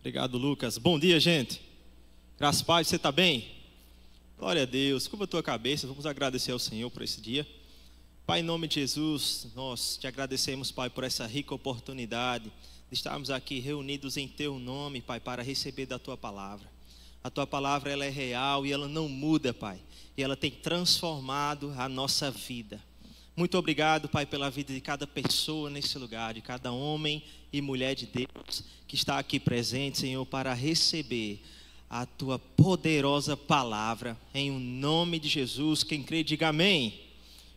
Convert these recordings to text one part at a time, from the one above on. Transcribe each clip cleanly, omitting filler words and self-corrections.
Obrigado, Lucas. Bom dia, gente. Graças a Deus, você está bem? Glória a Deus. Curva a tua cabeça, vamos agradecer ao Senhor por esse dia. Pai, em nome de Jesus, nós te agradecemos, Pai, por essa rica oportunidade de estarmos aqui reunidos em teu nome, Pai, para receber da tua palavra. A tua palavra, ela é real e ela não muda, Pai. E ela tem transformado a nossa vida. Muito obrigado, Pai, pela vida de cada pessoa nesse lugar, de cada homem e mulher de Deus que está aqui presente, Senhor, para receber a tua poderosa palavra. Em o nome de Jesus, quem crê, diga amém.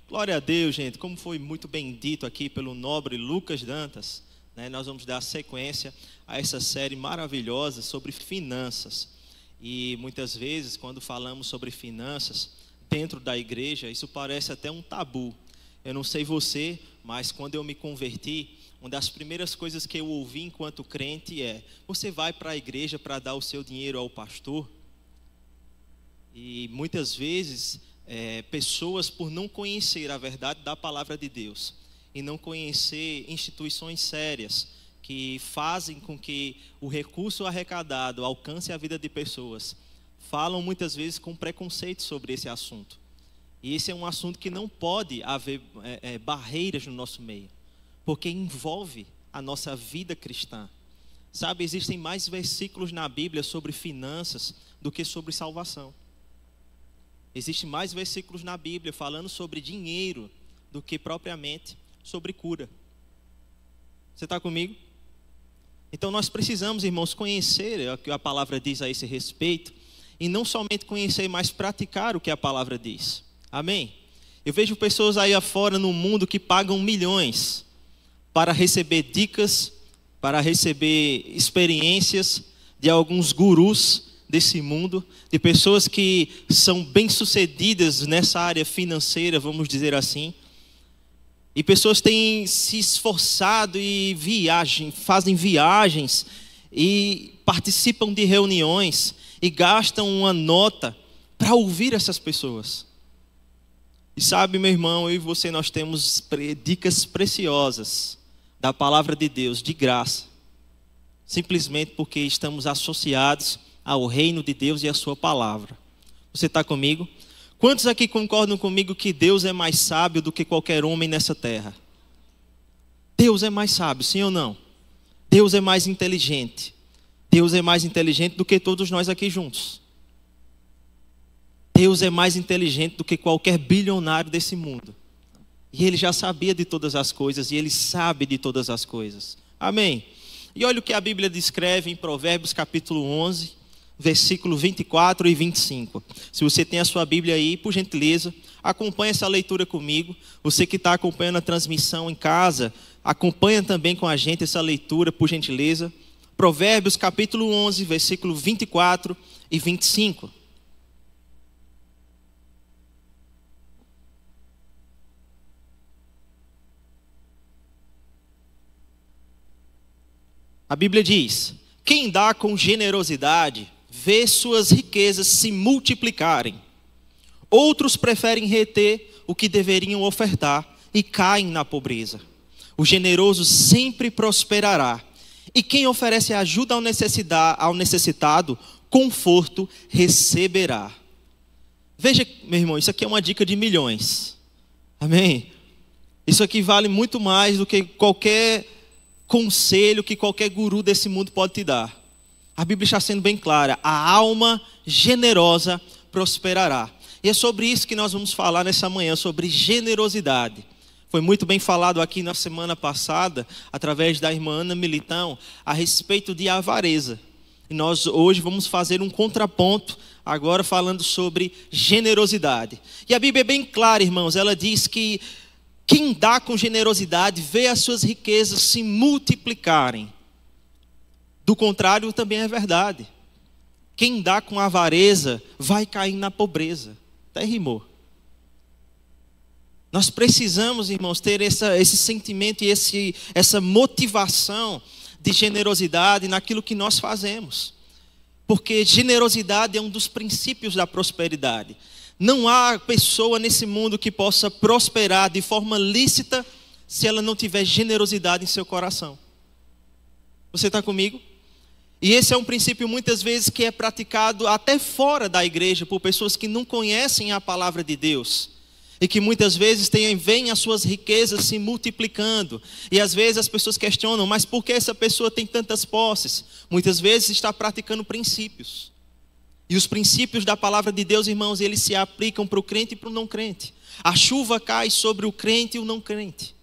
Glória a Deus, gente. Como foi muito bem dito aqui pelo nobre Lucas Dantas, né, nós vamos dar sequência a essa série maravilhosa sobre finanças. E muitas vezes, quando falamos sobre finanças dentro da igreja, isso parece até um tabu. Eu não sei você, mas quando eu me converti, uma das primeiras coisas que eu ouvi enquanto crente é: você vai para a igreja para dar o seu dinheiro ao pastor? E muitas vezes, pessoas, por não conhecer a verdade da palavra de Deus e não conhecer instituições sérias que fazem com que o recurso arrecadado alcance a vida de pessoas, falam muitas vezes com preconceito sobre esse assunto. E esse é um assunto que não pode haver barreiras no nosso meio, porque envolve a nossa vida cristã. Sabe, existem mais versículos na Bíblia sobre finanças do que sobre salvação. Existem mais versículos na Bíblia falando sobre dinheiro do que propriamente sobre cura. Você está comigo? Então nós precisamos, irmãos, conhecer o que a palavra diz a esse respeito, e não somente conhecer, mas praticar o que a palavra diz. Amém? Eu vejo pessoas aí afora no mundo que pagam milhões para receber dicas, para receber experiências de alguns gurus desse mundo, de pessoas que são bem-sucedidas nessa área financeira, vamos dizer assim. E pessoas têm se esforçado e fazem viagens e participam de reuniões e gastam uma nota para ouvir essas pessoas. E sabe, meu irmão, eu e você, nós temos dicas preciosas da palavra de Deus, de graça, simplesmente porque estamos associados ao reino de Deus e à sua palavra. Você está comigo? Quantos aqui concordam comigo que Deus é mais sábio do que qualquer homem nessa terra? Deus é mais sábio, sim ou não? Deus é mais inteligente. Deus é mais inteligente do que todos nós aqui juntos. Deus é mais inteligente do que qualquer bilionário desse mundo. E Ele já sabia de todas as coisas, e Ele sabe de todas as coisas. Amém? E olha o que a Bíblia descreve em Provérbios capítulo 11, versículo 24 e 25. Se você tem a sua Bíblia aí, por gentileza, acompanhe essa leitura comigo. Você que está acompanhando a transmissão em casa, acompanha também com a gente essa leitura, por gentileza. Provérbios capítulo 11, versículo 24 e 25. A Bíblia diz: quem dá com generosidade vê suas riquezas se multiplicarem. Outros preferem reter o que deveriam ofertar e caem na pobreza. O generoso sempre prosperará, e quem oferece ajuda ao necessitado, conforto receberá. Veja, meu irmão, isso aqui é uma dica de milhões. Amém? Isso aqui vale muito mais do que qualquer conselho que qualquer guru desse mundo pode te dar. A Bíblia está sendo bem clara: a alma generosa prosperará. E é sobre isso que nós vamos falar nessa manhã, sobre generosidade. Foi muito bem falado aqui na semana passada, através da irmã Ana Militão, a respeito de avareza. E nós hoje vamos fazer um contraponto, agora falando sobre generosidade. E a Bíblia é bem clara, irmãos, ela diz que quem dá com generosidade vê as suas riquezas se multiplicarem. Do contrário, também é verdade. Quem dá com avareza vai cair na pobreza. Até rimou. Nós precisamos, irmãos, ter esse sentimento e essa motivação de generosidade naquilo que nós fazemos. Porque generosidade é um dos princípios da prosperidade. Não há pessoa nesse mundo que possa prosperar de forma lícita se ela não tiver generosidade em seu coração. Você está comigo? E esse é um princípio muitas vezes que é praticado até fora da igreja por pessoas que não conhecem a palavra de Deus. E que muitas vezes veem as suas riquezas se multiplicando. E às vezes as pessoas questionam, mas por que essa pessoa tem tantas posses? Muitas vezes está praticando princípios. E os princípios da palavra de Deus, irmãos, eles se aplicam para o crente e para o não crente. A chuva cai sobre o crente e o não crente.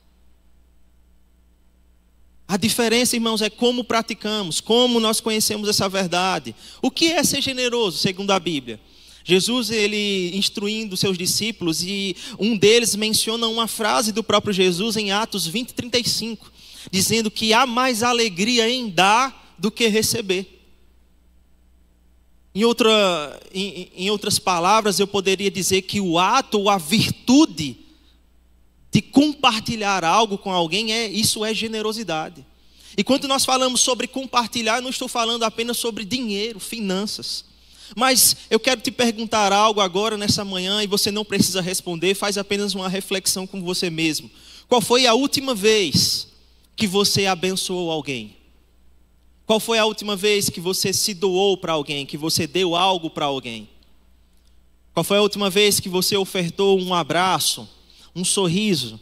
A diferença, irmãos, é como praticamos, como nós conhecemos essa verdade. O que é ser generoso, segundo a Bíblia? Jesus, ele instruindo seus discípulos, e um deles menciona uma frase do próprio Jesus em Atos 20:35, dizendo que há mais alegria em dar do que receber. Em outras palavras, eu poderia dizer que o ato ou a virtude de compartilhar algo com alguém, isso é generosidade. E quando nós falamos sobre compartilhar, eu não estou falando apenas sobre dinheiro, finanças. Mas eu quero te perguntar algo agora nessa manhã, e você não precisa responder, faz apenas uma reflexão com você mesmo. Qual foi a última vez que você abençoou alguém? Qual foi a última vez que você se doou para alguém, que você deu algo para alguém? Qual foi a última vez que você ofertou um abraço, um sorriso?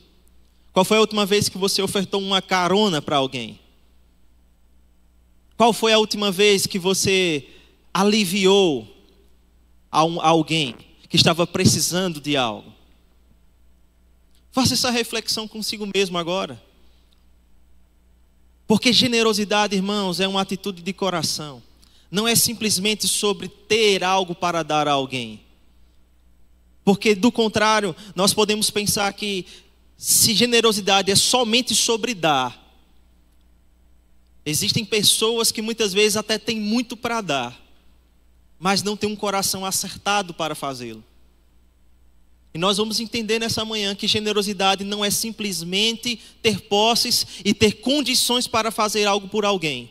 Qual foi a última vez que você ofertou uma carona para alguém? Qual foi a última vez que você aliviou alguém que estava precisando de algo? Faça essa reflexão consigo mesmo agora. Porque generosidade, irmãos, é uma atitude de coração. Não é simplesmente sobre ter algo para dar a alguém. Porque, do contrário, nós podemos pensar que se generosidade é somente sobre dar, existem pessoas que muitas vezes até têm muito para dar, mas não têm um coração acertado para fazê-lo. E nós vamos entender nessa manhã que generosidade não é simplesmente ter posses e ter condições para fazer algo por alguém,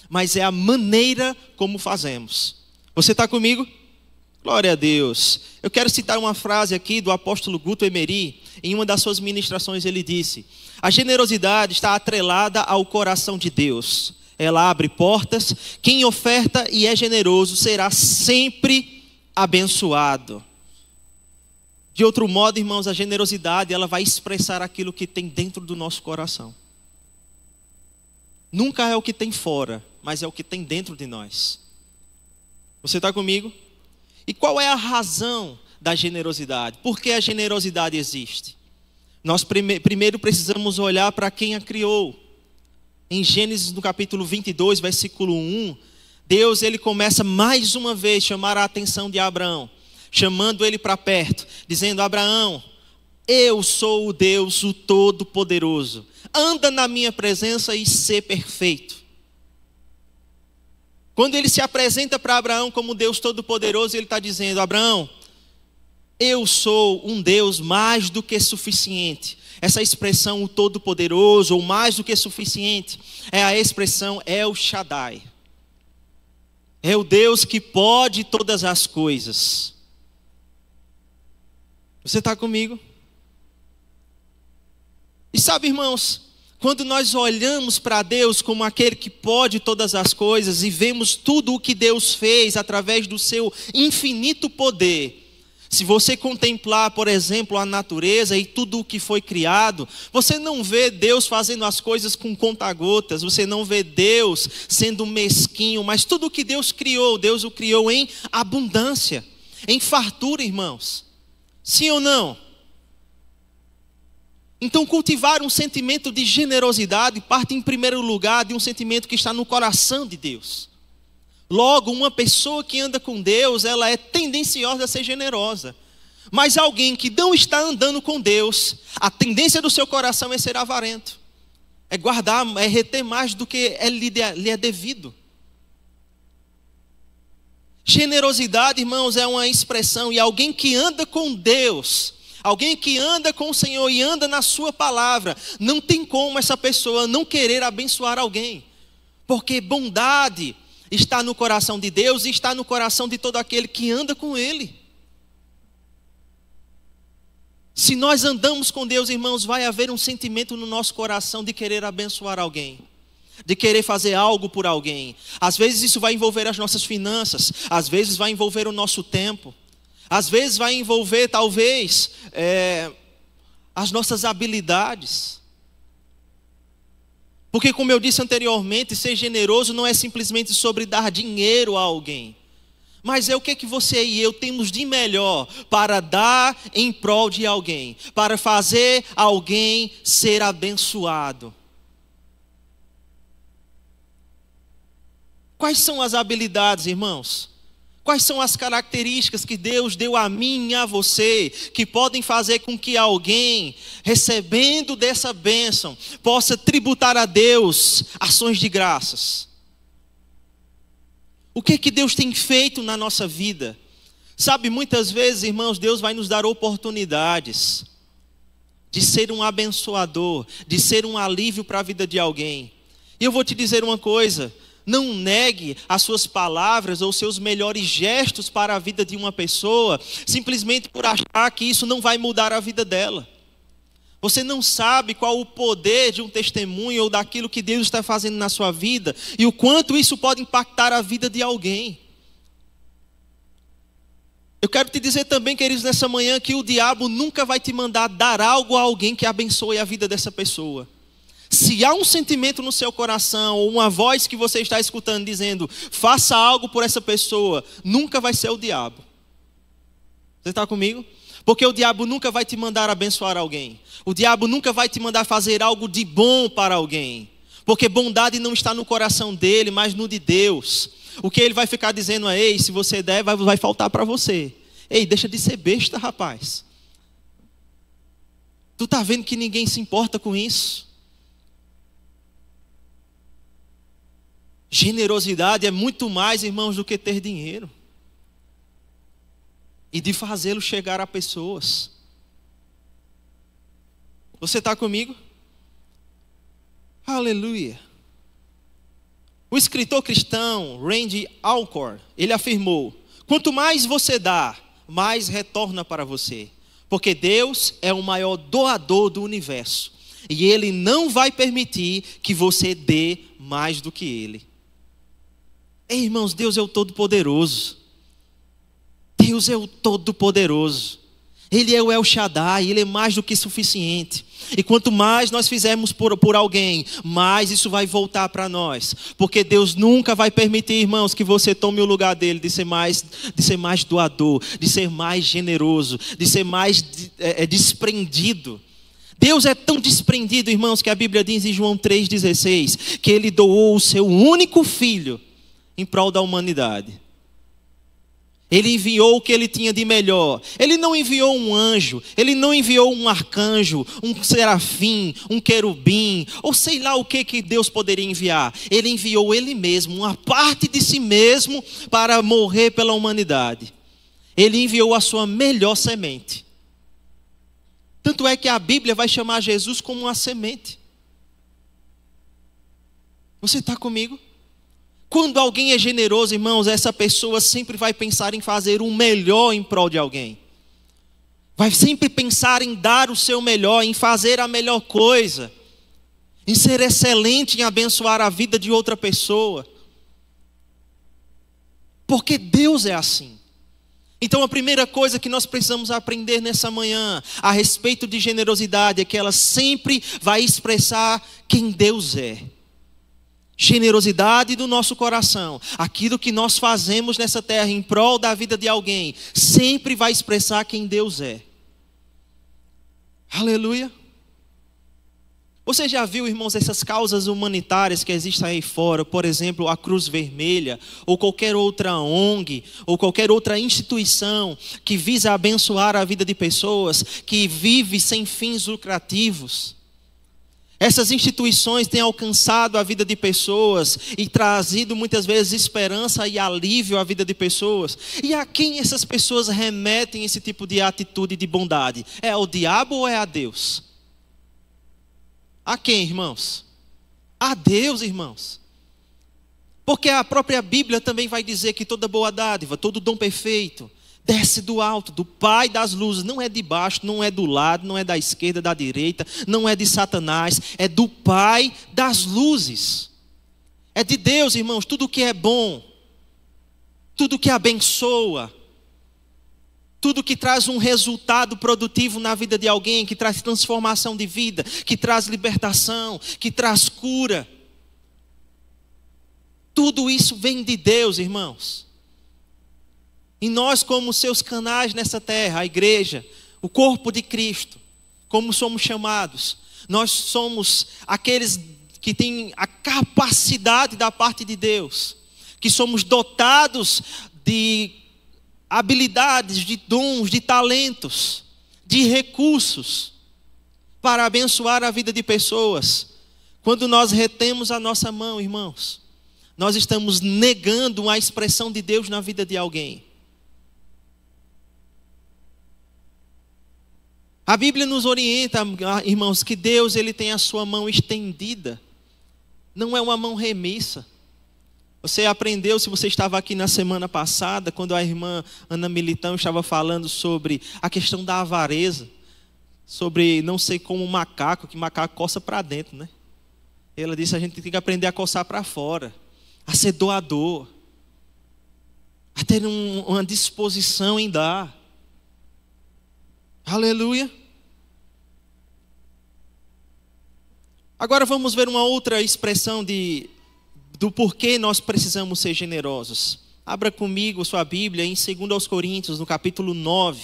mas é a maneira como fazemos. Você está comigo? Glória a Deus. Eu quero citar uma frase aqui do apóstolo Guto Emery. Em uma das suas ministrações ele disse: a generosidade está atrelada ao coração de Deus. Ela abre portas. Quem oferta e é generoso será sempre abençoado. De outro modo, irmãos, a generosidade, ela vai expressar aquilo que tem dentro do nosso coração. Nunca é o que tem fora, mas é o que tem dentro de nós. Você está comigo? E qual é a razão da generosidade? Por que a generosidade existe? Nós primeiro precisamos olhar para quem a criou. Em Gênesis, no capítulo 22, versículo 1, Deus, ele começa mais uma vez a chamar a atenção de Abraão, chamando ele para perto, dizendo: Abraão, eu sou o Deus, o Todo-Poderoso. Anda na minha presença e sê perfeito. Quando ele se apresenta para Abraão como Deus Todo-Poderoso, ele está dizendo: Abraão, eu sou um Deus mais do que suficiente. Essa expressão, o Todo-Poderoso, ou mais do que suficiente, é a expressão El Shaddai. É o Deus que pode todas as coisas. Você está comigo? E sabe, irmãos, quando nós olhamos para Deus como aquele que pode todas as coisas e vemos tudo o que Deus fez através do seu infinito poder, se você contemplar, por exemplo, a natureza e tudo o que foi criado, você não vê Deus fazendo as coisas com conta-gotas, você não vê Deus sendo mesquinho, mas tudo o que Deus criou, Deus o criou em abundância, em fartura, irmãos. Sim ou não? Então, cultivar um sentimento de generosidade parte em primeiro lugar de um sentimento que está no coração de Deus. Logo, uma pessoa que anda com Deus, ela é tendenciosa a ser generosa. Mas alguém que não está andando com Deus, a tendência do seu coração é ser avarento. É guardar, é reter mais do que lhe é devido. Generosidade, irmãos, é uma expressão, e alguém que anda com Deus, alguém que anda com o Senhor e anda na sua palavra, não tem como essa pessoa não querer abençoar alguém, porque bondade está no coração de Deus e está no coração de todo aquele que anda com Ele. Se nós andamos com Deus, irmãos, vai haver um sentimento no nosso coração de querer abençoar alguém. de querer fazer algo por alguém. Às vezes isso vai envolver as nossas finanças, às vezes vai envolver o nosso tempo, às vezes vai envolver talvez as nossas habilidades. Porque, como eu disse anteriormente, ser generoso não é simplesmente sobre dar dinheiro a alguém, mas é o que você e eu temos de melhor para dar em prol de alguém, para fazer alguém ser abençoado. Quais são as habilidades, irmãos? Quais são as características que Deus deu a mim e a você, que podem fazer com que alguém, recebendo dessa bênção, possa tributar a Deus ações de graças? O que Deus tem feito na nossa vida? Sabe, muitas vezes, irmãos, Deus vai nos dar oportunidades de ser um abençoador, de ser um alívio para a vida de alguém. E eu vou te dizer uma coisa: não negue as suas palavras ou seus melhores gestos para a vida de uma pessoa, simplesmente por achar que isso não vai mudar a vida dela. Você não sabe qual o poder de um testemunho ou daquilo que Deus está fazendo na sua vida e o quanto isso pode impactar a vida de alguém. Eu quero te dizer também, queridos, nessa manhã, que o diabo nunca vai te mandar dar algo a alguém que abençoe a vida dessa pessoa. Se há um sentimento no seu coração, ou uma voz que você está escutando dizendo, faça algo por essa pessoa, nunca vai ser o diabo. Você está comigo? Porque o diabo nunca vai te mandar abençoar alguém. O diabo nunca vai te mandar fazer algo de bom para alguém. Porque bondade não está no coração dele, mas no de Deus. O que ele vai ficar dizendo é, ei, se você der, vai faltar para você. Ei, deixa de ser besta, rapaz. Tu está vendo que ninguém se importa com isso? Generosidade é muito mais, irmãos, do que ter dinheiro e de fazê-lo chegar a pessoas. Você está comigo? Aleluia. O escritor cristão Randy Alcorn, ele afirmou: quanto mais você dá, mais retorna para você, porque Deus é o maior doador do universo e Ele não vai permitir que você dê mais do que Ele. Ei, irmãos, Deus é o Todo-Poderoso. Deus é o Todo-Poderoso. Ele é o El Shaddai, Ele é mais do que suficiente. E quanto mais nós fizermos por alguém, mais isso vai voltar para nós. Porque Deus nunca vai permitir, irmãos, que você tome o lugar dele de ser mais doador, de ser mais generoso, de ser mais desprendido. Deus é tão desprendido, irmãos, que a Bíblia diz em João 3,16, que Ele doou o seu único filho em prol da humanidade. Ele enviou o que Ele tinha de melhor. Ele não enviou um anjo, Ele não enviou um arcanjo, um serafim, um querubim, ou sei lá o que Deus poderia enviar. Ele enviou Ele mesmo, uma parte de si mesmo, para morrer pela humanidade. Ele enviou a sua melhor semente. Tanto é que a Bíblia vai chamar Jesus como uma semente. Você está comigo? Quando alguém é generoso, irmãos, essa pessoa sempre vai pensar em fazer o melhor em prol de alguém. Vai sempre pensar em dar o seu melhor, em fazer a melhor coisa, em ser excelente, em abençoar a vida de outra pessoa. Porque Deus é assim. Então a primeira coisa que nós precisamos aprender nessa manhã a respeito de generosidade é que ela sempre vai expressar quem Deus é. Generosidade do nosso coração, aquilo que nós fazemos nessa terra em prol da vida de alguém, sempre vai expressar quem Deus é. Aleluia. Você já viu, irmãos, essas causas humanitárias que existem aí fora, por exemplo, a Cruz Vermelha, ou qualquer outra ONG, ou qualquer outra instituição que visa abençoar a vida de pessoas, que vive sem fins lucrativos? Essas instituições têm alcançado a vida de pessoas e trazido muitas vezes esperança e alívio à vida de pessoas. E a quem essas pessoas remetem esse tipo de atitude de bondade? É ao diabo ou é a Deus? A quem, irmãos? A Deus, irmãos. Porque a própria Bíblia também vai dizer que toda boa dádiva, todo dom perfeito, desce do alto, do Pai das luzes. Não é de baixo, não é do lado, não é da esquerda, da direita, não é de Satanás, é do Pai das luzes. É de Deus, irmãos, tudo que é bom, tudo que abençoa, tudo que traz um resultado produtivo na vida de alguém, que traz transformação de vida, que traz libertação, que traz cura. Tudo isso vem de Deus, irmãos. E nós, como seus canais nessa terra, a igreja, o corpo de Cristo, como somos chamados, nós somos aqueles que têm a capacidade da parte de Deus, que somos dotados de habilidades, de dons, de talentos, de recursos para abençoar a vida de pessoas. Quando nós retemos a nossa mão, irmãos, nós estamos negando a expressão de Deus na vida de alguém. A Bíblia nos orienta, irmãos, que Deus ele tem a sua mão estendida, não é uma mão remissa. Você aprendeu, se você estava aqui na semana passada, quando a irmã Ana Militão estava falando sobre a questão da avareza, sobre não ser como um macaco, que macaco coça para dentro, né? Ela disse a gente tem que aprender a coçar para fora, a ser doador, a ter uma disposição em dar. Aleluia. Agora vamos ver uma outra expressão do porquê nós precisamos ser generosos. Abra comigo sua Bíblia em 2 Coríntios, no capítulo 9.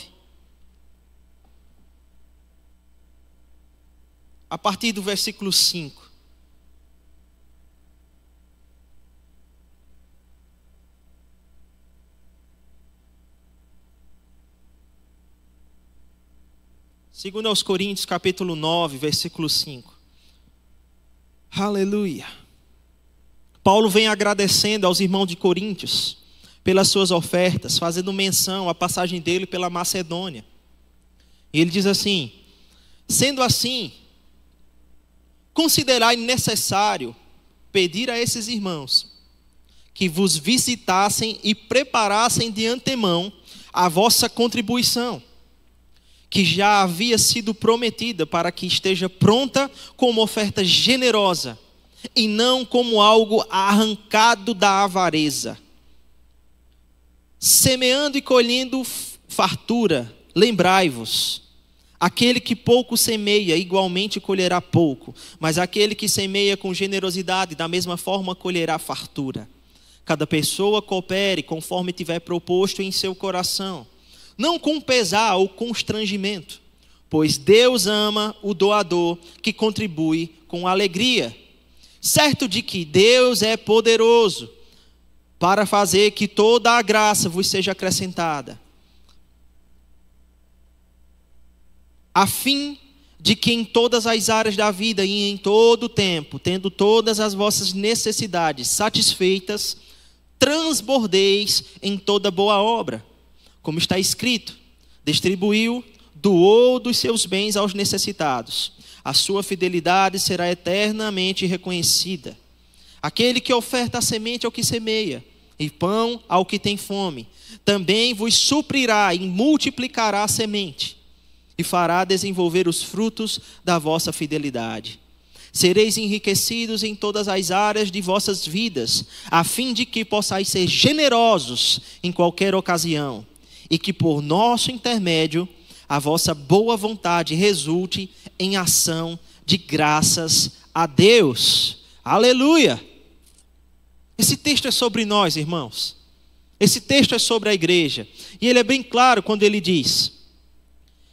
A partir do versículo 5. Segundo aos Coríntios, capítulo 9, versículo 5. Aleluia. Paulo vem agradecendo aos irmãos de Coríntios pelas suas ofertas, fazendo menção à passagem dele pela Macedônia. E ele diz assim: sendo assim, considerai necessário pedir a esses irmãos que vos visitassem e preparassem de antemão a vossa contribuição, que já havia sido prometida, para que esteja pronta como oferta generosa, e não como algo arrancado da avareza. Semeando e colhendo fartura, lembrai-vos, aquele que pouco semeia, igualmente colherá pouco, mas aquele que semeia com generosidade, da mesma forma colherá fartura. Cada pessoa coopere conforme tiver proposto em seu coração, não com pesar ou constrangimento, pois Deus ama o doador que contribui com alegria, certo de que Deus é poderoso para fazer que toda a graça vos seja acrescentada, a fim de que em todas as áreas da vida e em todo o tempo, tendo todas as vossas necessidades satisfeitas, transbordeis em toda boa obra, como está escrito: distribuiu, doou dos seus bens aos necessitados. A sua fidelidade será eternamente reconhecida. Aquele que oferta a semente ao que semeia, e pão ao que tem fome, também vos suprirá e multiplicará a semente, e fará desenvolver os frutos da vossa fidelidade. Sereis enriquecidos em todas as áreas de vossas vidas, a fim de que possais ser generosos em qualquer ocasião, e que por nosso intermédio a vossa boa vontade resulte em ação de graças a Deus. Aleluia! Esse texto é sobre nós, irmãos. Esse texto é sobre a igreja. E ele é bem claro quando ele diz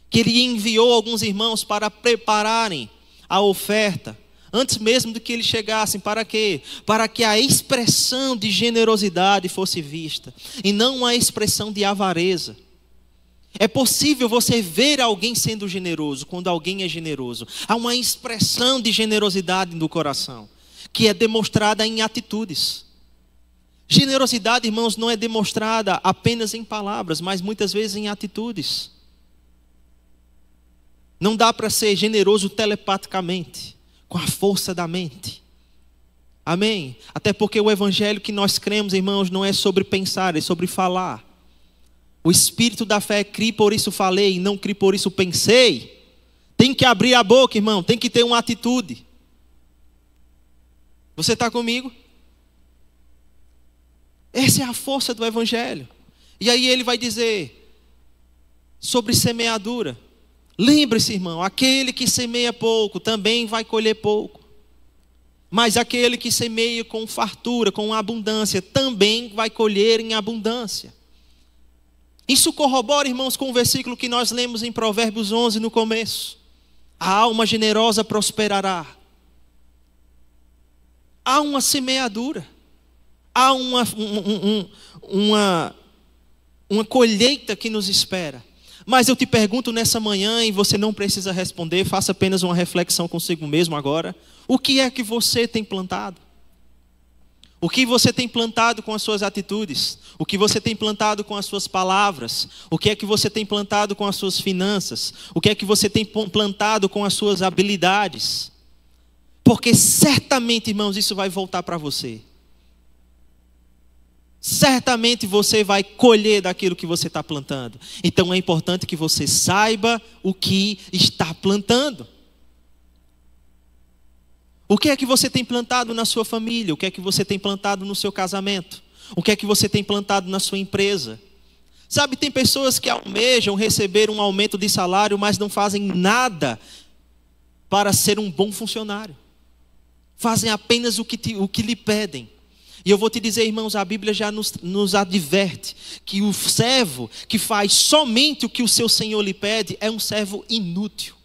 que ele enviou alguns irmãos para prepararem a oferta, antes mesmo de que eles chegassem. Para quê? Para que a expressão de generosidade fosse vista, e não uma expressão de avareza. É possível você ver alguém sendo generoso quando alguém é generoso. Há uma expressão de generosidade no coração, que é demonstrada em atitudes. Generosidade, irmãos, não é demonstrada apenas em palavras, mas muitas vezes em atitudes. Não dá para ser generoso telepaticamente, com a força da mente. Amém? Até porque o evangelho que nós cremos, irmãos, não é sobre pensar, é sobre falar. O espírito da fé é: cri, por isso falei, e não cri, por isso pensei. Tem que abrir a boca, irmão, tem que ter uma atitude. Você está comigo? Essa é a força do Evangelho. E aí ele vai dizer sobre semeadura. Lembre-se, irmão, aquele que semeia pouco também vai colher pouco. Mas aquele que semeia com fartura, com abundância, também vai colher em abundância. Isso corrobora, irmãos, com o versículo que nós lemos em Provérbios 11 no começo. A alma generosa prosperará. Há uma semeadura. Há uma colheita que nos espera. Mas eu te pergunto nessa manhã, e você não precisa responder, faça apenas uma reflexão consigo mesmo agora. O que é que você tem plantado? O que você tem plantado com as suas atitudes? O que você tem plantado com as suas palavras? O que é que você tem plantado com as suas finanças? O que é que você tem plantado com as suas habilidades? Porque certamente, irmãos, isso vai voltar para você. Certamente você vai colher daquilo que você está plantando. Então é importante que você saiba o que está plantando. O que é que você tem plantado na sua família? O que é que você tem plantado no seu casamento? O que é que você tem plantado na sua empresa? Sabe, tem pessoas que almejam receber um aumento de salário, mas não fazem nada para ser um bom funcionário. Fazem apenas o que lhe pedem. E eu vou te dizer, irmãos, a Bíblia já nos adverte que o servo que faz somente o que o seu Senhor lhe pede é um servo inútil.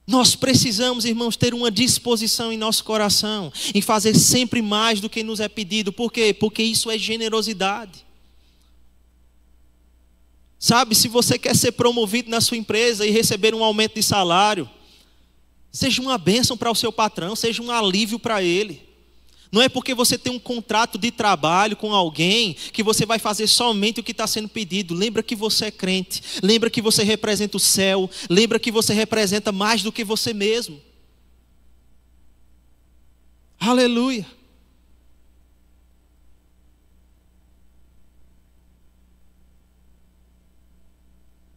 Nós precisamos, irmãos, ter uma disposição em nosso coração, em fazer sempre mais do que nos é pedido. Por quê? Porque isso é generosidade. Sabe, se você quer ser promovido na sua empresa e receber um aumento de salário, seja uma bênção para o seu patrão, seja um alívio para ele. Não é porque você tem um contrato de trabalho com alguém que você vai fazer somente o que está sendo pedido. Lembra que você é crente, lembra que você representa o céu, lembra que você representa mais do que você mesmo. Aleluia.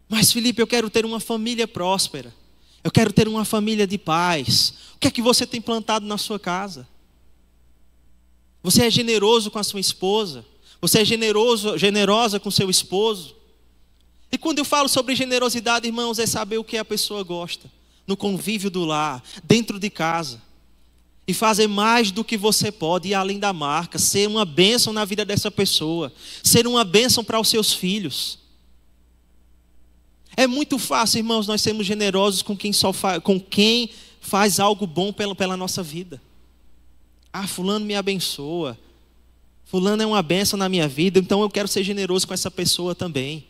Mas Felipe, eu quero ter uma família próspera. Eu quero ter uma família de paz. O que é que você tem plantado na sua casa? Você é generoso com a sua esposa? Você é generosa com seu esposo? E quando eu falo sobre generosidade, irmãos, é saber o que a pessoa gosta. No convívio do lar, dentro de casa. E fazer mais do que você pode, ir além da marca. Ser uma bênção na vida dessa pessoa. Ser uma bênção para os seus filhos. É muito fácil, irmãos, nós sermos generosos com quem faz algo bom pela nossa vida. Ah, fulano me abençoa. Fulano é uma bênção na minha vida, então eu quero ser generoso com essa pessoa também.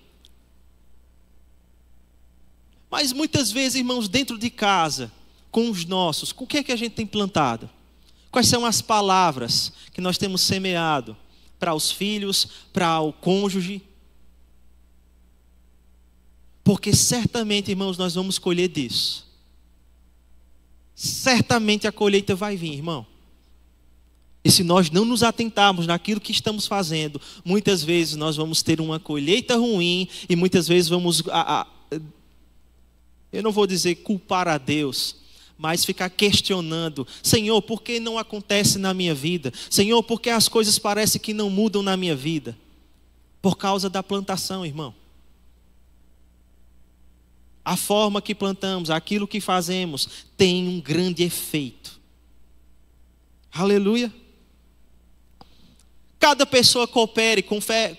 Mas muitas vezes, irmãos, dentro de casa, com os nossos, o que é que a gente tem plantado? Quais são as palavras que nós temos semeado para os filhos, para o cônjuge? Porque certamente, irmãos, nós vamos colher disso. Certamente a colheita vai vir, irmão. E se nós não nos atentarmos naquilo que estamos fazendo, muitas vezes nós vamos ter uma colheita ruim e muitas vezes vamos, eu não vou dizer culpar a Deus, mas ficar questionando: Senhor, por que não acontece na minha vida? Senhor, por que as coisas parecem que não mudam na minha vida? Por causa da plantação, irmão. A forma que plantamos, aquilo que fazemos, tem um grande efeito. Aleluia. Cada pessoa coopere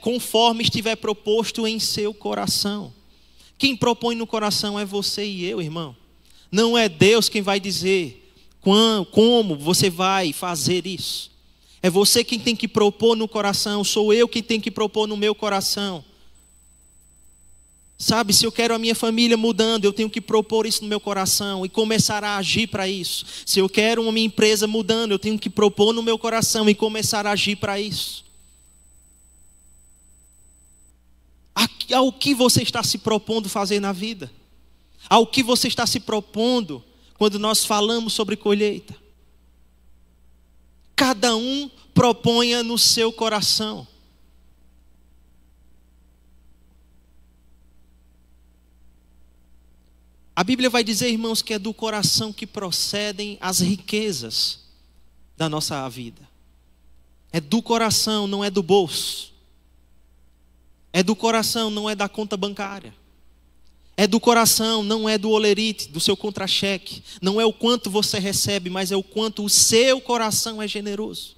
conforme estiver proposto em seu coração. Quem propõe no coração é você e eu, irmão. Não é Deus quem vai dizer como você vai fazer isso. É você quem tem que propor no coração, sou eu quem tem que propor no meu coração. Sabe, se eu quero a minha família mudando, eu tenho que propor isso no meu coração e começar a agir para isso. Se eu quero uma minha empresa mudando, eu tenho que propor no meu coração e começar a agir para isso. Ao que você está se propondo fazer na vida? Ao que você está se propondo quando nós falamos sobre colheita? Cada um proponha no seu coração. A Bíblia vai dizer, irmãos, que é do coração que procedem as riquezas da nossa vida. É do coração, não é do bolso. É do coração, não é da conta bancária. É do coração, não é do olerite, do seu contra-cheque. Não é o quanto você recebe, mas é o quanto o seu coração é generoso.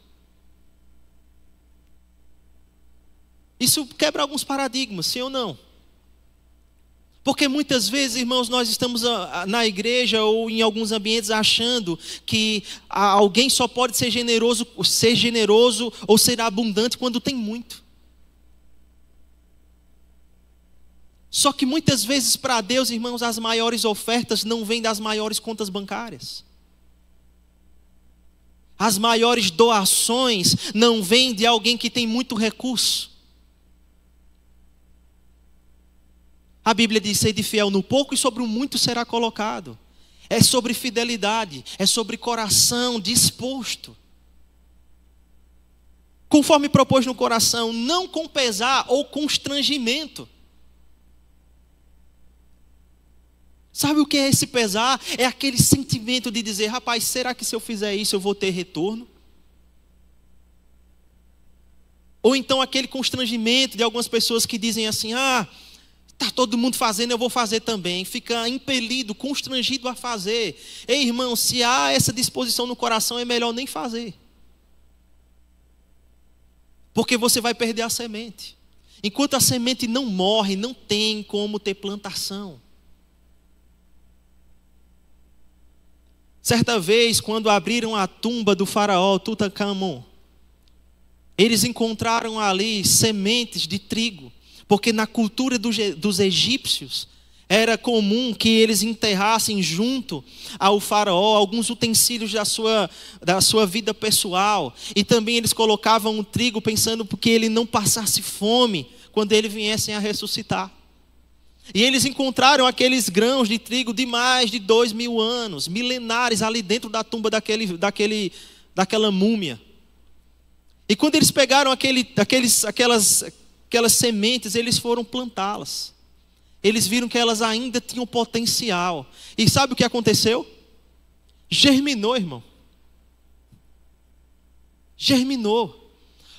Isso quebra alguns paradigmas, sim ou não? Porque muitas vezes, irmãos, nós estamos na igreja ou em alguns ambientes achando que alguém só pode ser generoso ou ser abundante quando tem muito. Só que muitas vezes para Deus, irmãos, as maiores ofertas não vêm das maiores contas bancárias. As maiores doações não vêm de alguém que tem muito recurso. A Bíblia diz: sede fiel no pouco e sobre o muito será colocado. É sobre fidelidade, é sobre coração disposto. Conforme propôs no coração, não com pesar ou constrangimento. Sabe o que é esse pesar? É aquele sentimento de dizer: rapaz, será que se eu fizer isso eu vou ter retorno? Ou então aquele constrangimento de algumas pessoas que dizem assim: está todo mundo fazendo, eu vou fazer também. Fica impelido, constrangido a fazer. Ei, irmão, se há essa disposição no coração, é melhor nem fazer. Porque você vai perder a semente. Enquanto a semente não morre, não tem como ter plantação. Certa vez, quando abriram a tumba do faraó Tutankhamon, eles encontraram ali sementes de trigo. Porque na cultura dos egípcios, era comum que eles enterrassem junto ao faraó alguns utensílios da sua vida pessoal. E também eles colocavam o trigo pensando que ele não passasse fome quando ele viesse a ressuscitar. E eles encontraram aqueles grãos de trigo de mais de 2000 anos, milenares, ali dentro da tumba daquela múmia. E quando eles pegaram aquelas sementes, eles foram plantá-las. Eles viram que elas ainda tinham potencial. E sabe o que aconteceu? Germinou, irmão. Germinou.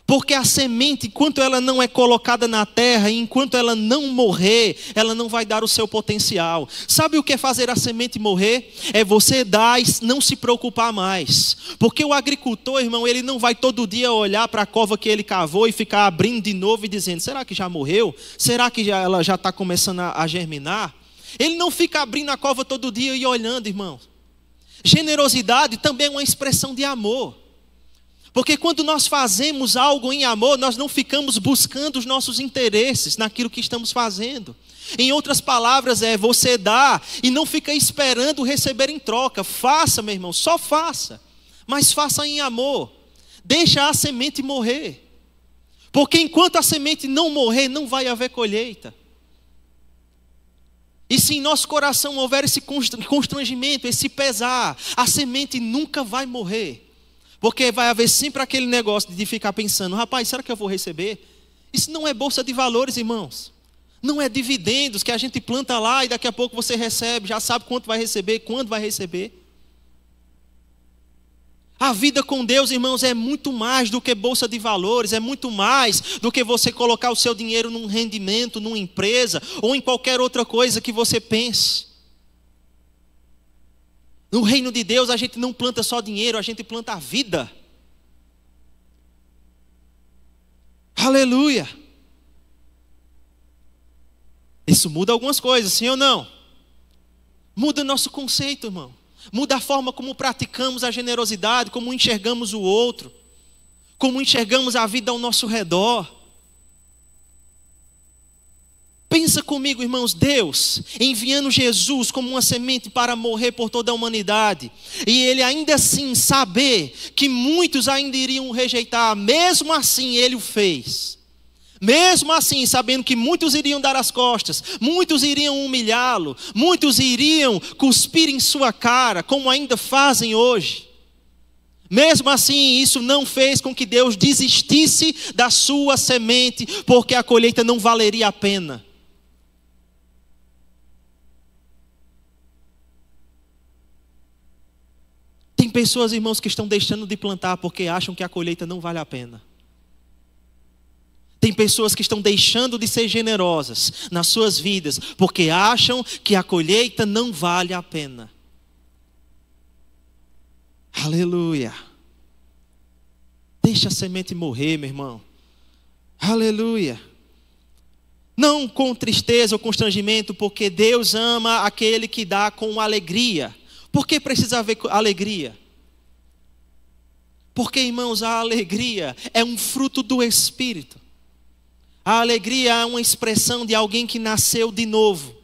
Porque a semente, enquanto ela não é colocada na terra, e enquanto ela não morrer, ela não vai dar o seu potencial. Sabe o que é fazer a semente morrer? É você dar e não se preocupar mais. Porque o agricultor, irmão, ele não vai todo dia olhar para a cova que ele cavou e ficar abrindo de novo e dizendo: será que já morreu? Será que ela já está começando a germinar? Ele não fica abrindo a cova todo dia e olhando, irmão. Generosidade também é uma expressão de amor. Porque quando nós fazemos algo em amor, nós não ficamos buscando os nossos interesses naquilo que estamos fazendo. Em outras palavras, você dá e não fica esperando receber em troca. Faça, meu irmão, só faça. Mas faça em amor. Deixa a semente morrer. Porque enquanto a semente não morrer, não vai haver colheita. E se em nosso coração houver esse constrangimento, esse pesar, a semente nunca vai morrer. Porque vai haver sempre aquele negócio de ficar pensando: rapaz, será que eu vou receber? Isso não é bolsa de valores, irmãos. Não é dividendos que a gente planta lá e daqui a pouco você recebe, já sabe quanto vai receber, quando vai receber. A vida com Deus, irmãos, é muito mais do que bolsa de valores, é muito mais do que você colocar o seu dinheiro num rendimento, numa empresa ou em qualquer outra coisa que você pense. No reino de Deus a gente não planta só dinheiro, a gente planta a vida. Aleluia. Isso muda algumas coisas, sim ou não? Muda nosso conceito, irmão. Muda a forma como praticamos a generosidade, como enxergamos o outro, como enxergamos a vida ao nosso redor. Pensa comigo, irmãos, Deus enviando Jesus como uma semente para morrer por toda a humanidade, e Ele ainda assim saber que muitos ainda iriam rejeitar, mesmo assim Ele o fez. Mesmo assim, sabendo que muitos iriam dar as costas, muitos iriam humilhá-lo, muitos iriam cuspir em sua cara, como ainda fazem hoje. Mesmo assim, isso não fez com que Deus desistisse da sua semente, porque a colheita não valeria a pena. Tem pessoas, irmãos, que estão deixando de plantar porque acham que a colheita não vale a pena. Tem pessoas que estão deixando de ser generosas nas suas vidas porque acham que a colheita não vale a pena. Aleluia. Deixa a semente morrer, meu irmão. Aleluia. Não com tristeza ou constrangimento, porque Deus ama aquele que dá com alegria. Por que precisa haver alegria? Porque, irmãos, a alegria é um fruto do Espírito. A alegria é uma expressão de alguém que nasceu de novo.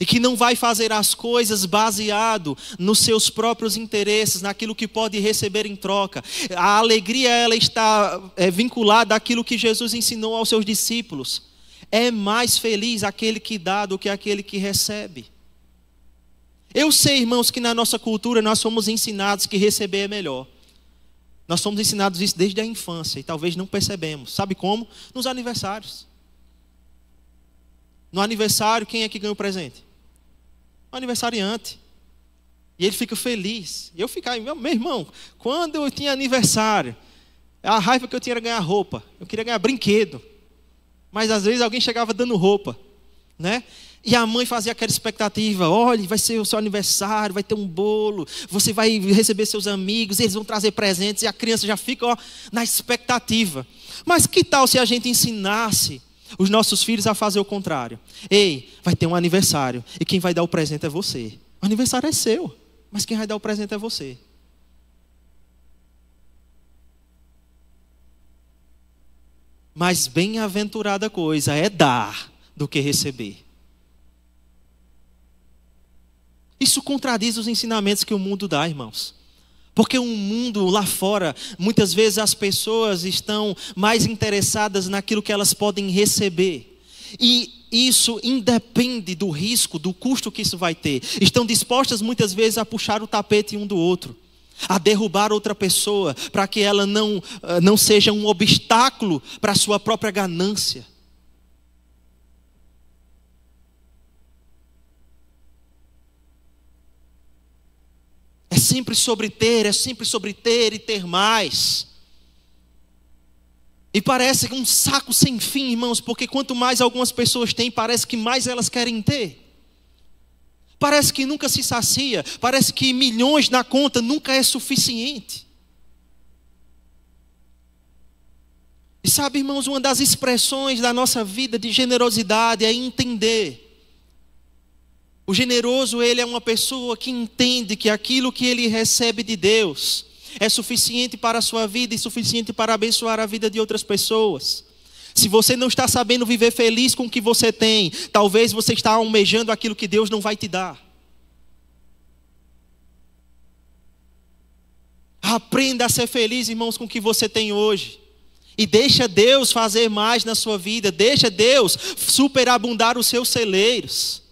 E que não vai fazer as coisas baseado nos seus próprios interesses, naquilo que pode receber em troca. A alegria, ela está vinculada àquilo que Jesus ensinou aos seus discípulos. É mais feliz aquele que dá do que aquele que recebe. Eu sei, irmãos, que na nossa cultura nós somos ensinados que receber é melhor. Nós somos ensinados isso desde a infância e talvez não percebemos. Sabe como? Nos aniversários. No aniversário, quem é que ganha o presente? O aniversariante. E ele fica feliz. E eu ficava, meu irmão, quando eu tinha aniversário, a raiva que eu tinha era ganhar roupa. Eu queria ganhar brinquedo. Mas às vezes alguém chegava dando roupa, né? E a mãe fazia aquela expectativa: olha, vai ser o seu aniversário, vai ter um bolo, você vai receber seus amigos, eles vão trazer presentes, e a criança já fica na expectativa. Mas que tal se a gente ensinasse os nossos filhos a fazer o contrário? Ei, vai ter um aniversário, e quem vai dar o presente é você. O aniversário é seu, mas quem vai dar o presente é você. Mas bem-aventurada coisa é dar do que receber. Isso contradiz os ensinamentos que o mundo dá, irmãos. Porque o mundo lá fora, muitas vezes as pessoas estão mais interessadas naquilo que elas podem receber. E isso independe do risco, do custo que isso vai ter. Estão dispostas muitas vezes a puxar o tapete um do outro, a derrubar outra pessoa, para que ela não seja um obstáculo para a sua própria ganância. É sempre sobre ter e ter mais. E parece um saco sem fim, irmãos, porque quanto mais algumas pessoas têm, parece que mais elas querem ter. Parece que nunca se sacia, parece que milhões na conta nunca é suficiente. E sabe, irmãos, uma das expressões da nossa vida de generosidade é entender. O generoso, ele é uma pessoa que entende que aquilo que ele recebe de Deus é suficiente para a sua vida e suficiente para abençoar a vida de outras pessoas. Se você não está sabendo viver feliz com o que você tem, talvez você está almejando aquilo que Deus não vai te dar. Aprenda a ser feliz, irmãos, com o que você tem hoje. E deixa Deus fazer mais na sua vida. Deixa Deus superabundar os seus celeiros.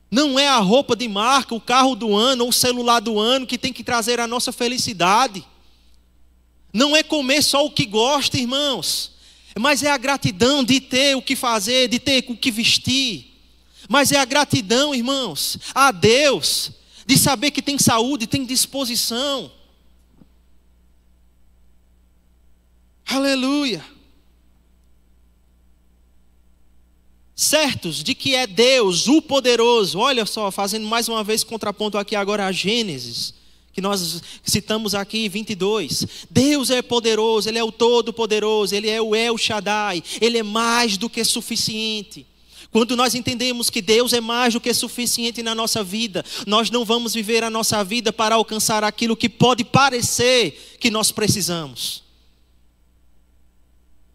Não é a roupa de marca, o carro do ano ou o celular do ano que tem que trazer a nossa felicidade. Não é comer só o que gosta, irmãos. Mas é a gratidão de ter o que fazer, de ter o que vestir. Mas é a gratidão, irmãos, a Deus, de saber que tem saúde, tem disposição. Aleluia. Certos de que é Deus, o poderoso. Olha só, fazendo mais uma vez contraponto aqui agora a Gênesis, que nós citamos aqui, 22. Deus é poderoso, Ele é o Todo-Poderoso, Ele é o El Shaddai, Ele é mais do que suficiente. Quando nós entendemos que Deus é mais do que suficiente na nossa vida, nós não vamos viver a nossa vida para alcançar aquilo que pode parecer que nós precisamos.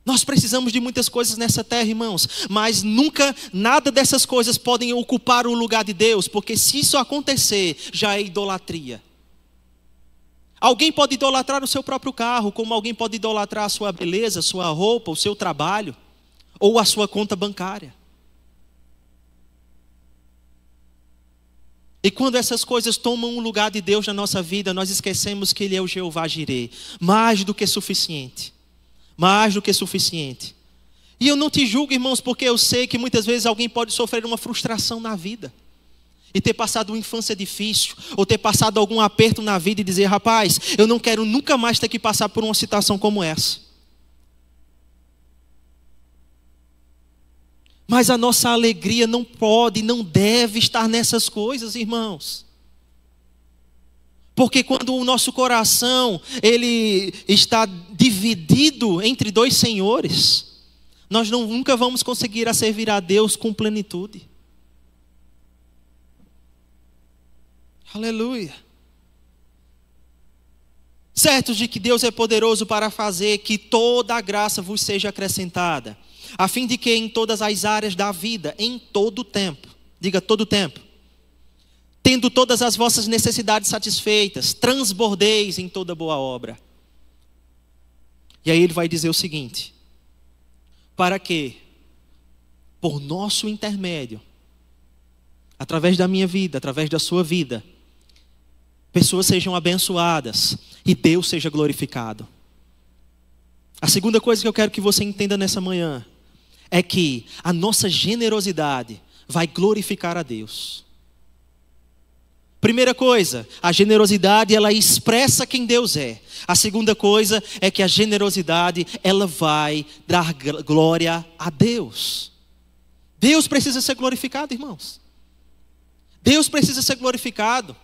Nós precisamos de muitas coisas nessa terra, irmãos, mas nunca nada dessas coisas podem ocupar o lugar de Deus, porque se isso acontecer, já é idolatria. Alguém pode idolatrar o seu próprio carro, como alguém pode idolatrar a sua beleza, a sua roupa, o seu trabalho, ou a sua conta bancária. E quando essas coisas tomam o lugar de Deus na nossa vida, nós esquecemos que Ele é o Jeová Jireh, mais do que suficiente. Mais do que suficiente. E eu não te julgo, irmãos, porque eu sei que muitas vezes alguém pode sofrer uma frustração na vida. e ter passado uma infância difícil, ou ter passado algum aperto na vida e dizer: rapaz, eu não quero nunca mais ter que passar por uma situação como essa. Mas a nossa alegria não pode, não deve estar nessas coisas, irmãos. Porque quando o nosso coração, ele está dividido entre dois senhores, nós nunca vamos conseguir a servir a Deus com plenitude. Aleluia. Certos de que Deus é poderoso para fazer que toda a graça vos seja acrescentada, a fim de que em todas as áreas da vida, em todo o tempo, diga todo o tempo, tendo todas as vossas necessidades satisfeitas, transbordeis em toda boa obra. E aí ele vai dizer o seguinte: para que, por nosso intermédio, através da minha vida, através da sua vida, pessoas sejam abençoadas e Deus seja glorificado. A segunda coisa que eu quero que você entenda nessa manhã é que a nossa generosidade vai glorificar a Deus. Primeira coisa, a generosidade ela expressa quem Deus é. A segunda coisa é que a generosidade ela vai dar glória a Deus. Deus precisa ser glorificado, irmãos. Deus precisa ser glorificado.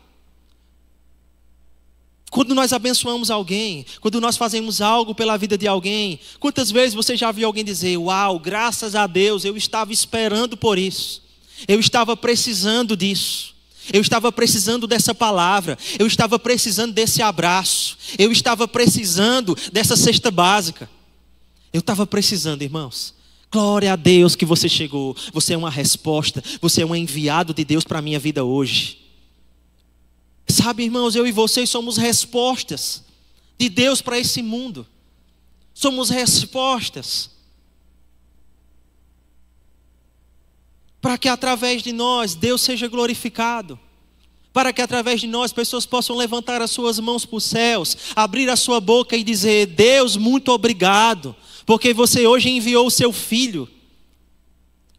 Quando nós abençoamos alguém, quando nós fazemos algo pela vida de alguém, quantas vezes você já viu alguém dizer: uau, graças a Deus, eu estava esperando por isso, eu estava precisando disso, eu estava precisando dessa palavra, eu estava precisando desse abraço, eu estava precisando dessa cesta básica, eu estava precisando, irmãos. Glória a Deus que você chegou, você é uma resposta, você é um enviado de Deus para a minha vida hoje. Sabe, irmãos, eu e vocês somos respostas de Deus para esse mundo. Somos respostas para que através de nós Deus seja glorificado. Para que através de nós pessoas possam levantar as suas mãos para os céus, abrir a sua boca e dizer: Deus, muito obrigado, porque você hoje enviou o seu filho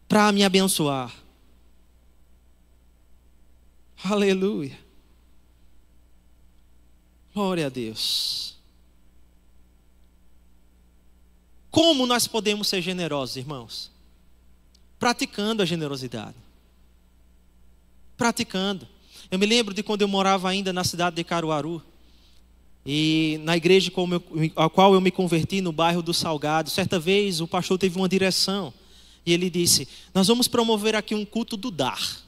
para me abençoar. Aleluia. Glória a Deus. Como nós podemos ser generosos, irmãos? Praticando a generosidade. Praticando. Eu me lembro de quando eu morava ainda na cidade de Caruaru. E na igreja a qual eu me converti, no bairro do Salgado, certa vez o pastor teve uma direção. E ele disse: nós vamos promover aqui um culto do dar.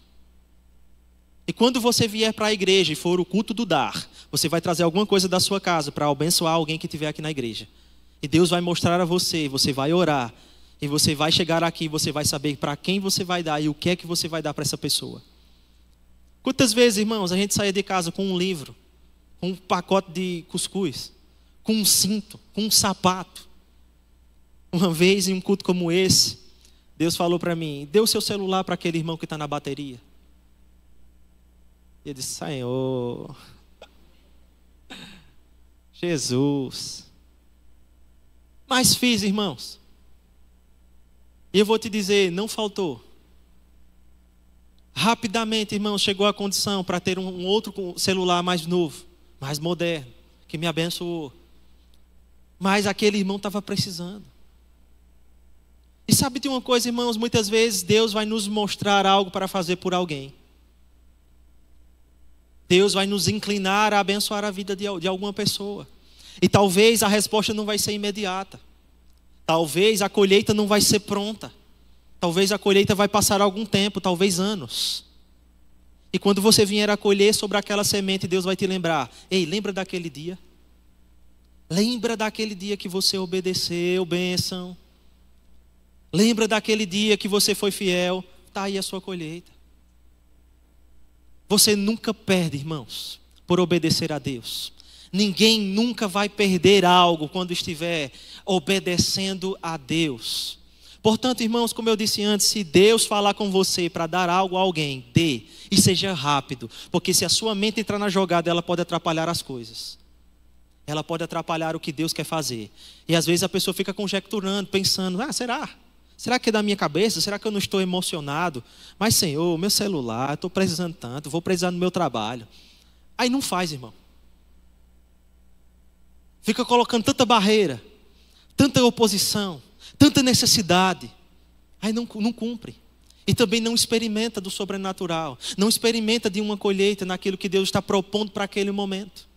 E quando você vier para a igreja e for o culto do dar, você vai trazer alguma coisa da sua casa para abençoar alguém que estiver aqui na igreja. E Deus vai mostrar a você, você vai orar. E você vai chegar aqui e você vai saber para quem você vai dar e o que é que você vai dar para essa pessoa. Quantas vezes, irmãos, a gente saía de casa com um livro, com um pacote de cuscuz, com um cinto, com um sapato. Uma vez em um culto como esse, Deus falou para mim: dê o seu celular para aquele irmão que está na bateria. E eu disse: Senhor, Jesus. Mas fiz, irmãos. E eu vou te dizer, não faltou. Rapidamente, irmãos, chegou a condição para ter um outro celular mais novo, mais moderno, que me abençoou. Mas aquele irmão estava precisando. E sabe de uma coisa, irmãos? Muitas vezes Deus vai nos mostrar algo para fazer por alguém. Deus vai nos inclinar a abençoar a vida de alguma pessoa. E talvez a resposta não vai ser imediata. Talvez a colheita não vai ser pronta. Talvez a colheita vai passar algum tempo, talvez anos. E quando você vier a colher sobre aquela semente, Deus vai te lembrar: ei, lembra daquele dia? Lembra daquele dia que você obedeceu, bênção. Lembra daquele dia que você foi fiel? Está aí a sua colheita. Você nunca perde, irmãos, por obedecer a Deus. Ninguém nunca vai perder algo quando estiver obedecendo a Deus. Portanto, irmãos, como eu disse antes, se Deus falar com você para dar algo a alguém, dê e seja rápido. Porque se a sua mente entrar na jogada, ela pode atrapalhar as coisas. Ela pode atrapalhar o que Deus quer fazer. E às vezes a pessoa fica conjecturando, pensando: será? Será que é da minha cabeça? Será que eu não estou emocionado? Mas, Senhor, meu celular, estou precisando tanto, vou precisar do meu trabalho. Aí não faz, irmão. Fica colocando tanta barreira, tanta oposição, tanta necessidade. Aí não cumpre. E também não experimenta do sobrenatural. Não experimenta de uma colheita naquilo que Deus está propondo para aquele momento.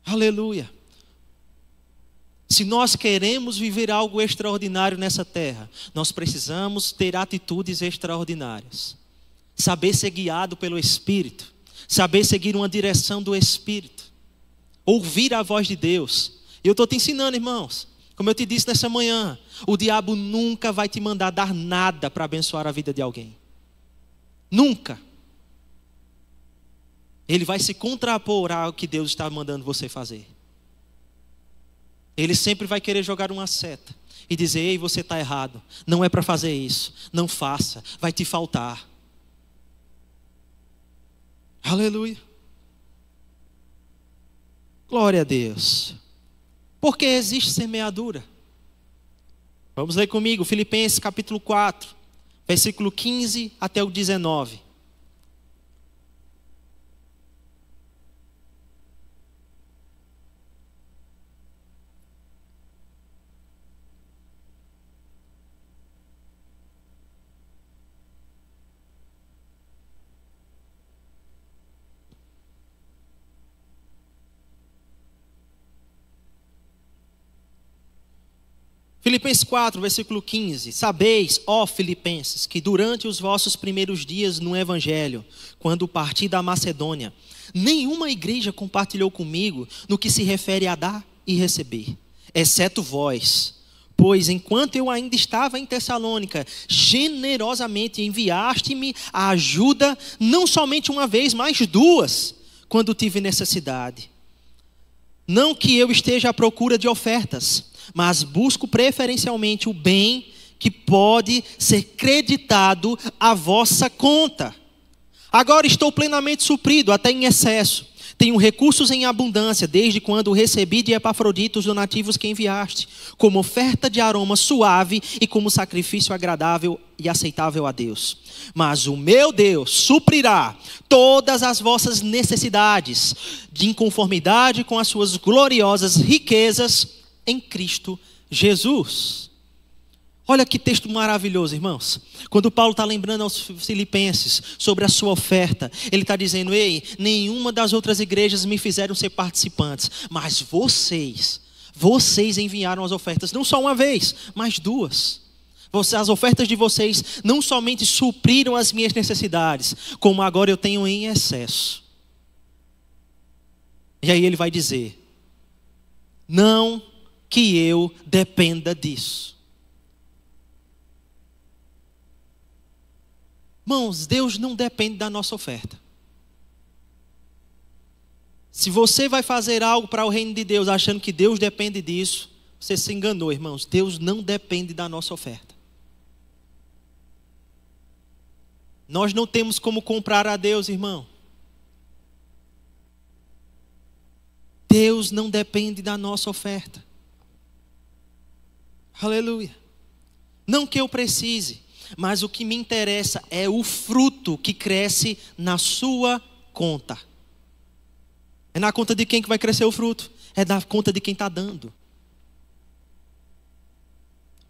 Aleluia. Se nós queremos viver algo extraordinário nessa terra, nós precisamos ter atitudes extraordinárias. Saber ser guiado pelo Espírito. Saber seguir uma direção do Espírito. Ouvir a voz de Deus. E eu estou te ensinando, irmãos. Como eu te disse nessa manhã, o diabo nunca vai te mandar dar nada para abençoar a vida de alguém. Nunca. Ele vai se contrapor ao que Deus está mandando você fazer. Ele sempre vai querer jogar uma seta e dizer: ei, você está errado, não é para fazer isso, não faça, vai te faltar. Aleluia. Glória a Deus. Porque existe semeadura. Vamos ler comigo, Filipenses capítulo 4, versículo 15 até o 19. Filipenses 4, versículo 15. Sabeis, ó Filipenses, que durante os vossos primeiros dias no Evangelho, quando parti da Macedônia, nenhuma igreja compartilhou comigo no que se refere a dar e receber, exceto vós. Pois enquanto eu ainda estava em Tessalônica, generosamente enviaste-me a ajuda, não somente uma vez, mas duas, quando tive necessidade. Não que eu esteja à procura de ofertas, mas busco preferencialmente o bem que pode ser creditado à vossa conta. Agora estou plenamente suprido, até em excesso. Tenho recursos em abundância, desde quando recebi de Epafrodito os donativos que enviaste, como oferta de aroma suave e como sacrifício agradável e aceitável a Deus. Mas o meu Deus suprirá todas as vossas necessidades, de conformidade com as suas gloriosas riquezas em Cristo Jesus. Olha que texto maravilhoso, irmãos. Quando Paulo está lembrando aos filipenses sobre a sua oferta, ele está dizendo: ei, nenhuma das outras igrejas me fizeram ser participantes, mas vocês enviaram as ofertas, não só uma vez, mas duas. As ofertas de vocês não somente supriram as minhas necessidades, como agora eu tenho em excesso. E aí ele vai dizer: não que eu dependa disso. Irmãos, Deus não depende da nossa oferta. Se você vai fazer algo para o reino de Deus achando que Deus depende disso, você se enganou, irmãos. Deus não depende da nossa oferta. Nós não temos como comprar a Deus, irmão. Deus não depende da nossa oferta. Aleluia. Não que eu precise, mas o que me interessa é o fruto que cresce na sua conta. É na conta de quem que vai crescer o fruto? É na conta de quem está dando.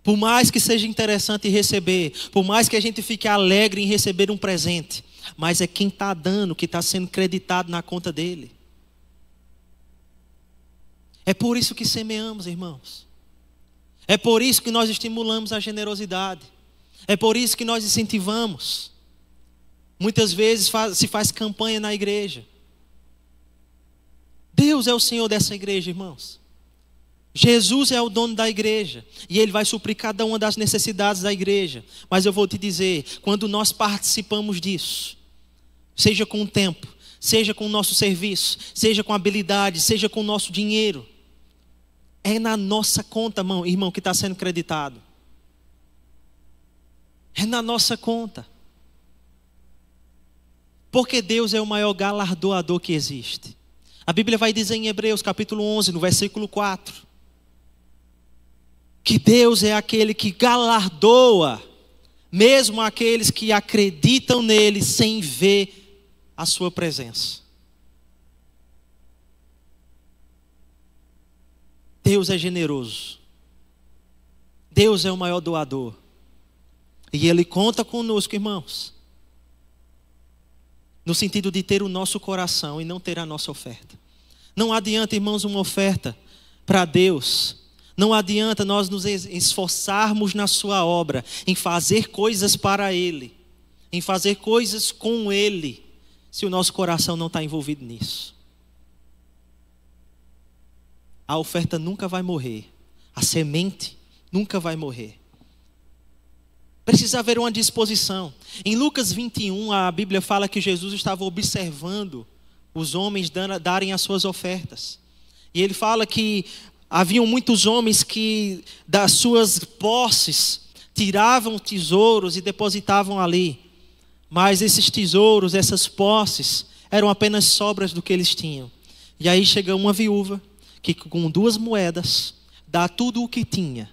Por mais que seja interessante receber, por mais que a gente fique alegre em receber um presente, mas é quem está dando que está sendo creditado na conta dele. É por isso que semeamos, irmãos. É por isso que nós estimulamos a generosidade. É por isso que nós incentivamos. Muitas vezes se faz campanha na igreja. Deus é o Senhor dessa igreja, irmãos. Jesus é o dono da igreja. E Ele vai suprir cada uma das necessidades da igreja. Mas eu vou te dizer, quando nós participamos disso, seja com o tempo, seja com o nosso serviço, seja com habilidade, seja com o nosso dinheiro, é na nossa conta, irmão, que está sendo creditado. É na nossa conta. Porque Deus é o maior galardoador que existe. A Bíblia vai dizer em Hebreus capítulo 11, no versículo 4, que Deus é aquele que galardoa mesmo aqueles que acreditam nele sem ver a sua presença. Deus é generoso. Deus é o maior doador. E Ele conta conosco, irmãos, no sentido de ter o nosso coração e não ter a nossa oferta. Não adianta, irmãos, uma oferta para Deus. Não adianta nós nos esforçarmos na sua obra, em fazer coisas para Ele, em fazer coisas com Ele, se o nosso coração não está envolvido nisso. A oferta nunca vai morrer. A semente nunca vai morrer. Precisa haver uma disposição. Em Lucas 21, a Bíblia fala que Jesus estava observando os homens darem as suas ofertas. E ele fala que haviam muitos homens que das suas posses tiravam tesouros e depositavam ali. Mas esses tesouros, essas posses, eram apenas sobras do que eles tinham. E aí chega uma viúva que com 2 moedas dá tudo o que tinha.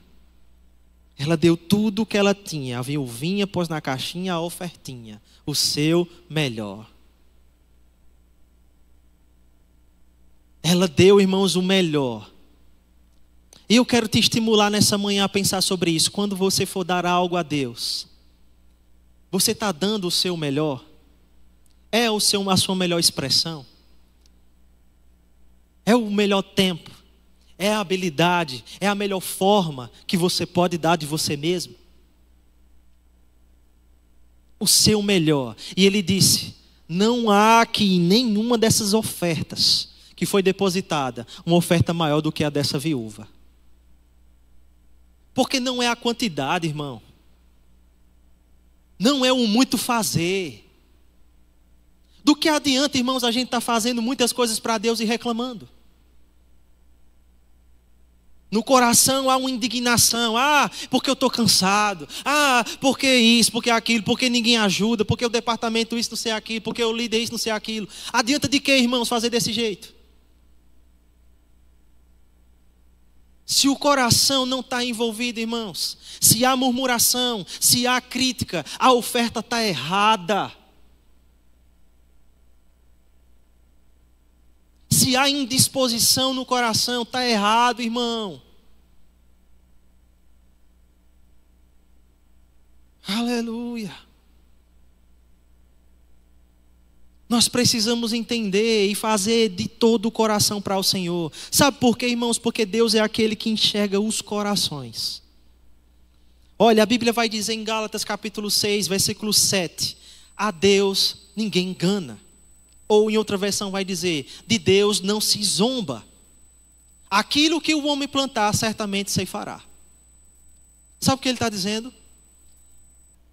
Ela deu tudo o que ela tinha. A viuvinha pôs na caixinha a ofertinha, o seu melhor. Ela deu, irmãos, o melhor. E eu quero te estimular nessa manhã a pensar sobre isso. Quando você for dar algo a Deus, você está dando o seu melhor? É a sua melhor expressão? É o melhor tempo? É a habilidade? É a melhor forma que você pode dar de você mesmo? O seu melhor. E ele disse, não há aqui nenhuma dessas ofertas que foi depositada uma oferta maior do que a dessa viúva. Porque não é a quantidade, irmão. Não é o muito fazer. Do que adianta, irmãos, a gente está fazendo muitas coisas para Deus e reclamando? No coração há uma indignação. Porque eu estou cansado. Porque isso, porque aquilo, porque ninguém ajuda, porque o departamento isso não sei aquilo, porque o líder isso não sei aquilo. Adianta de quê, irmãos, fazer desse jeito? Se o coração não está envolvido, irmãos, se há murmuração, se há crítica, a oferta está errada. Se há indisposição no coração, está errado, irmão. Aleluia. Nós precisamos entender e fazer de todo o coração para o Senhor. Sabe por quê, irmãos? Porque Deus é aquele que enxerga os corações. Olha, a Bíblia vai dizer em Gálatas capítulo 6, versículo 7. A Deus ninguém engana. Ou em outra versão vai dizer, de Deus não se zomba. Aquilo que o homem plantar, certamente ceifará. Sabe o que ele está dizendo?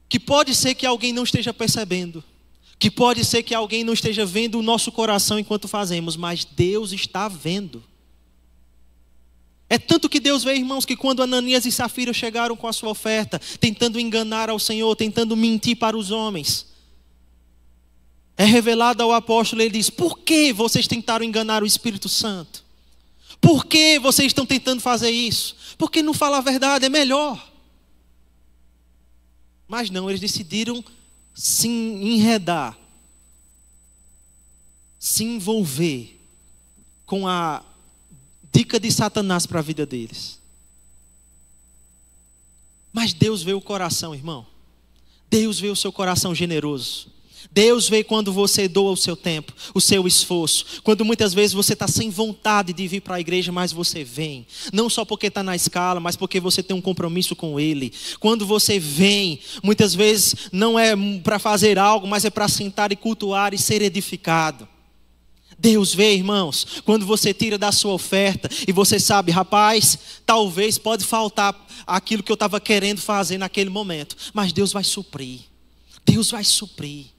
Que pode ser que alguém não esteja percebendo. Que pode ser que alguém não esteja vendo o nosso coração enquanto fazemos, mas Deus está vendo. É tanto que Deus vê, irmãos, que quando Ananias e Safira chegaram com a sua oferta, tentando enganar ao Senhor, tentando mentir para os homens, é revelado ao apóstolo, ele diz, por que vocês tentaram enganar o Espírito Santo? Por que vocês estão tentando fazer isso? Porque não falar a verdade é melhor. Mas não, eles decidiram se enredar, se envolver com a dica de Satanás para a vida deles. Mas Deus vê o coração, irmão. Deus vê o seu coração generoso. Deus vê quando você doa o seu tempo, o seu esforço. Quando muitas vezes você está sem vontade de vir para a igreja, mas você vem. Não só porque está na escala, mas porque você tem um compromisso com Ele. Quando você vem, muitas vezes não é para fazer algo, mas é para sentar e cultuar e ser edificado. Deus vê, irmãos, quando você tira da sua oferta e você sabe, rapaz, talvez pode faltar aquilo que eu estava querendo fazer naquele momento. Mas Deus vai suprir. Deus vai suprir.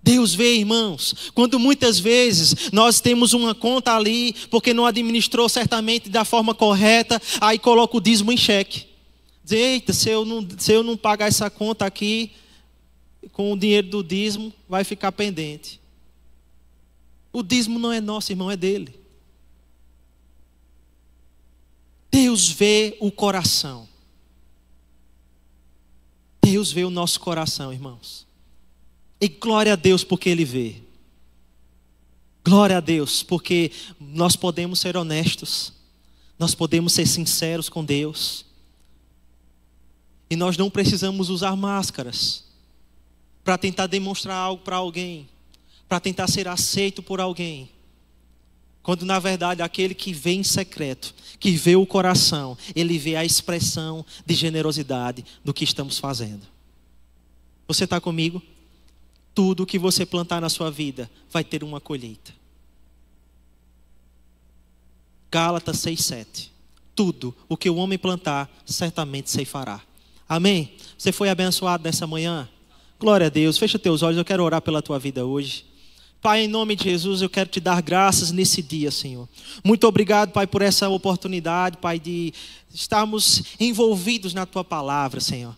Deus vê, irmãos, quando muitas vezes nós temos uma conta ali, porque não administrou certamente da forma correta, aí coloca o dízimo em xeque. Diz, eita, se eu não pagar essa conta aqui, com o dinheiro do dízimo, vai ficar pendente. O dízimo não é nosso, irmão, é dele. Deus vê o coração. Deus vê o nosso coração, irmãos. E glória a Deus porque Ele vê. Glória a Deus porque nós podemos ser honestos. Nós podemos ser sinceros com Deus. E nós não precisamos usar máscaras para tentar demonstrar algo para alguém, para tentar ser aceito por alguém. Quando na verdade aquele que vê em secreto, que vê o coração, ele vê a expressão de generosidade do que estamos fazendo. Você está comigo? Tudo que você plantar na sua vida vai ter uma colheita. Gálatas 6:7. Tudo o que o homem plantar, certamente ceifará. Amém? Você foi abençoado nessa manhã? Glória a Deus. Fecha teus olhos, eu quero orar pela tua vida hoje. Pai, em nome de Jesus, eu quero te dar graças nesse dia, Senhor. Muito obrigado, Pai, por essa oportunidade, Pai, de estarmos envolvidos na tua palavra, Senhor.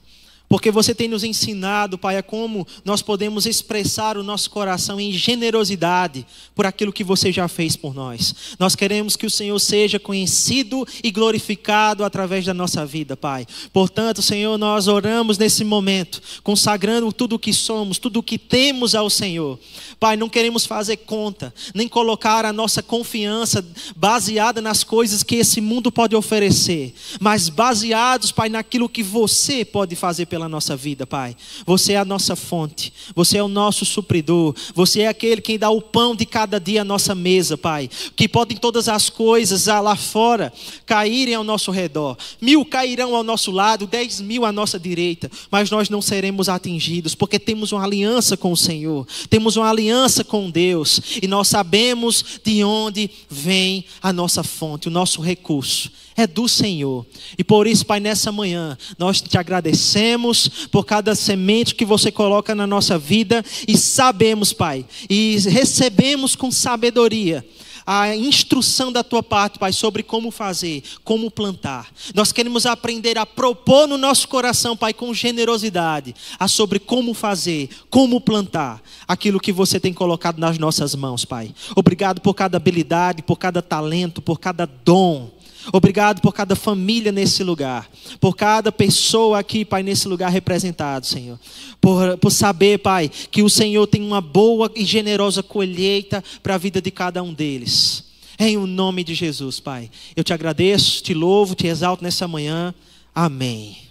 Porque você tem nos ensinado, Pai, a como nós podemos expressar o nosso coração em generosidade por aquilo que você já fez por nós. Nós queremos que o Senhor seja conhecido e glorificado através da nossa vida, Pai. Portanto, Senhor, nós oramos nesse momento, consagrando tudo o que somos, tudo o que temos ao Senhor. Pai, não queremos fazer conta, nem colocar a nossa confiança baseada nas coisas que esse mundo pode oferecer, mas baseados, Pai, naquilo que você pode fazer pela nossa vida, Pai. Você é a nossa fonte, você é o nosso supridor, você é aquele que dá o pão de cada dia à nossa mesa, Pai. Que podem todas as coisas lá fora caírem ao nosso redor, 1000 cairão ao nosso lado, 10.000 à nossa direita, mas nós não seremos atingidos, porque temos uma aliança com o Senhor, temos uma aliança com Deus, e nós sabemos de onde vem a nossa fonte, o nosso recurso é do Senhor. E por isso, Pai, nessa manhã nós te agradecemos por cada semente que você coloca na nossa vida, e sabemos, Pai, e recebemos com sabedoria a instrução da tua parte, Pai, sobre como fazer, como plantar. Nós queremos aprender a propor no nosso coração, Pai, com generosidade, sobre como fazer, como plantar aquilo que você tem colocado nas nossas mãos, Pai. Obrigado por cada habilidade, por cada talento, por cada dom. Obrigado por cada família nesse lugar, por cada pessoa aqui, Pai, nesse lugar representado, Senhor. Por saber, Pai, que o Senhor tem uma boa e generosa colheita para a vida de cada um deles. Em o nome de Jesus, Pai, eu te agradeço, te louvo, te exalto nessa manhã. Amém.